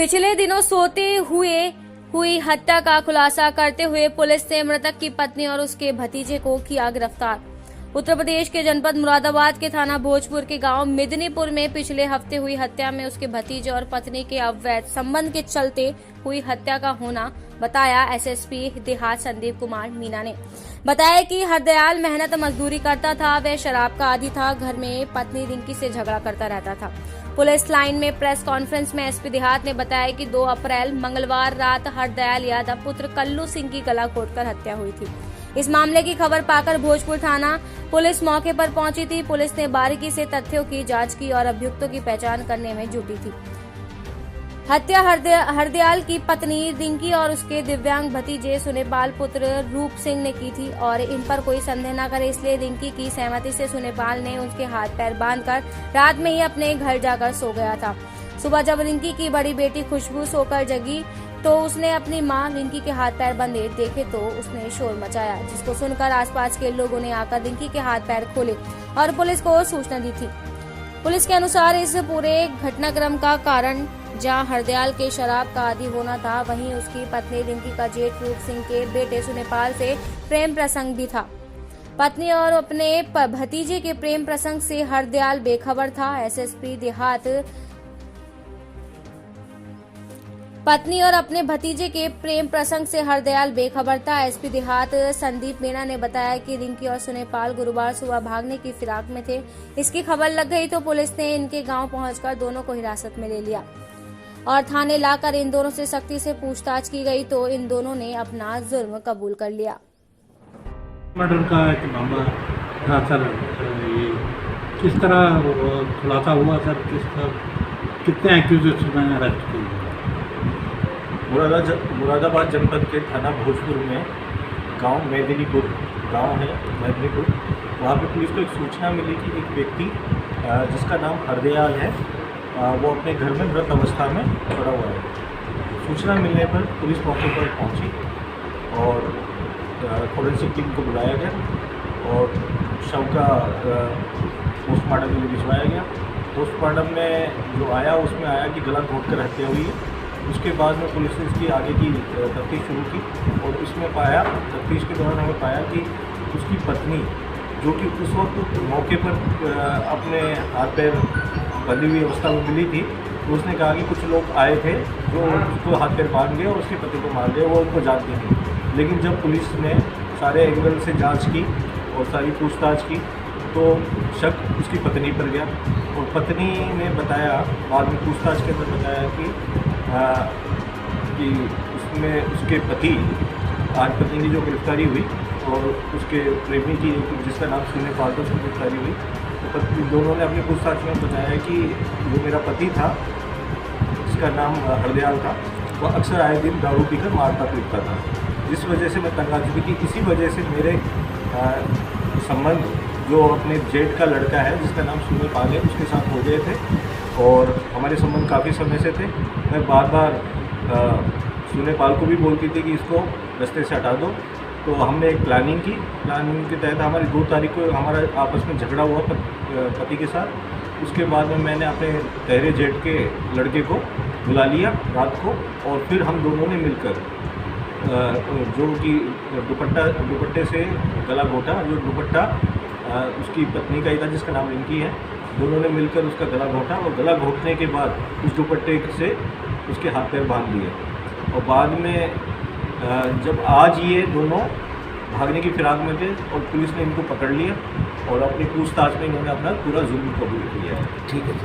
पिछले दिनों सोते हुए हुई हत्या का खुलासा करते हुए पुलिस ने मृतक की पत्नी और उसके भतीजे को किया गिरफ्तार। उत्तर प्रदेश के जनपद मुरादाबाद के थाना भोजपुर के गांव मिदनीपुर में पिछले हफ्ते हुई हत्या में उसके भतीजे और पत्नी के अवैध संबंध के चलते हुई हत्या का होना बताया एसएसपी देहात संदीप कुमार मीना ने। बताया कि हरदयाल मेहनत मजदूरी करता था, वह शराब का आदी था, घर में पत्नी रिंकी से झगड़ा करता रहता था। पुलिस लाइन में प्रेस कॉन्फ्रेंस में एसपी देहात ने बताया कि 2 अप्रैल मंगलवार रात हरदयाल यादव पुत्र कल्लू सिंह की गला घोटकर हत्या हुई थी। इस मामले की खबर पाकर भोजपुर थाना पुलिस मौके पर पहुंची थी। पुलिस ने बारीकी से तथ्यों की जांच की और अभियुक्तों की पहचान करने में जुटी थी। हत्या हरदयाल की पत्नी रिंकी और उसके दिव्यांग भतीजे सुनेपाल पुत्र रूप सिंह ने की थी और इन पर कोई संदेह न करे इसलिए रिंकी की सहमति से सुनेपाल ने उसके हाथ पैर बांधकर रात में ही अपने घर जाकर सो गया था। सुबह जब रिंकी की बड़ी बेटी खुशबू सोकर जगी तो उसने अपनी मां रिंकी के हाथ पैर बंधे देखे तो उसने शोर मचाया, जिसको सुनकर आसपास के लोगों ने आकर रिंकी के हाथ पैर खोले और पुलिस को सूचना दी थी। पुलिस के अनुसार इस पूरे घटनाक्रम का कारण जहां हरदयाल के शराब का आदी होना था, वहीं उसकी पत्नी रिंकी का जेठ रूप सिंह के बेटे सुनेपाल से प्रेम प्रसंग भी था। पत्नी और अपने भतीजे के प्रेम प्रसंग से हरदयाल बेखबर था। एसएसपी देहात पत्नी और अपने भतीजे के प्रेम प्रसंग से हरदयाल बेखबर था। एसपी देहात संदीप मीना ने बताया कि रिंकी और सुनेपाल गुरुवार सुबह भागने की फिराक में थे। इसकी खबर लग गई तो पुलिस ने इनके गांव पहुंचकर दोनों को हिरासत में ले लिया और थाने लाकर इन दोनों से सख्ती से पूछताछ की गई तो इन दोनों ने अपना जुर्म कबूल कर लिया। मर्डर का एक मामला था सर, ये किस तरह खुलासा हुआ सर? कितने एक्यूजेशन में अरेस्ट किए? मुरादाबाद जनपद के थाना भोजपुर में गांव मेदिनीपुर गांव है मेदिनीपुर, वहाँ पे पुलिस को एक सूचना मिली कि एक व्यक्ति जिसका नाम हरदयाल है वो अपने घर में मृत अवस्था में पड़ा हुआ है। सूचना मिलने पर पुलिस मौके पर पहुंची और फोरेंसिक टीम को बुलाया गया और शव का पोस्टमार्टम के लिए भिजवाया गया। पोस्टमार्टम में जो आया उसमें आया कि गला घोंटकर हत्या हुई है। उसके बाद में पुलिस ने इसकी आगे की तफ्तीश शुरू की और इसमें पाया, तफ्तीश के दौरान हमें पाया कि उसकी पत्नी जो कि उस वक्त मौके पर अपने हाथ पैर बंधी हुई अवस्था में मिली थी, तो उसने कहा कि कुछ लोग आए थे जो उसको हाथ पैर बांध गए और उसके पति को मार गए, वो उनको जानती थी। लेकिन जब पुलिस ने सारे एंगल से जांच की और सारी पूछताछ की तो शक उसकी पत्नी पर गया और पत्नी ने बताया, बाद में पूछताछ के अंदर बताया कि उसमें उसके पति आज पत्नी की जो गिरफ्तारी हुई और उसके प्रेमी की जिसका नाम सुनेपाल था उसकी गिरफ्तारी हुई, तो पत्नी दोनों ने अपनी पूछताछ में बताया कि जो मेरा पति था जिसका नाम हरदयाल था, वह अक्सर आए दिन दारू पीकर मारता पीटता था, जिस वजह से मैं तंग आ चुकी थी। इसी वजह से मेरे संबंध जो अपने जेठ का लड़का है जिसका नाम सुनेपाल है उसके साथ हो गए थे और हमारे संबंध काफ़ी समय से थे। मैं बार बार सुनेपाल को भी बोलती थी कि इसको रास्ते से हटा दो, तो हमने एक प्लानिंग की। प्लानिंग के तहत हमारी 2 तारीख को हमारा आपस में झगड़ा हुआ पति के साथ। उसके बाद में मैंने अपने तहरे जेठ के लड़के को बुला लिया रात को और फिर हम दोनों ने मिलकर जो कि दुपट्टे से गला घोटा, जो दुपट्टा उसकी पत्नी का ही था जिसका नाम रिंकी है, दोनों ने मिलकर उसका गला घोटा और गला घोटने के बाद उस दुपट्टे से उसके हाथ पैर बांध दिए और बाद में जब आज ये दोनों भागने की फिराक में थे और पुलिस ने इनको पकड़ लिया और अपनी पूछताछ में इन्होंने अपना पूरा जुर्म कबूल किया है। ठीक है।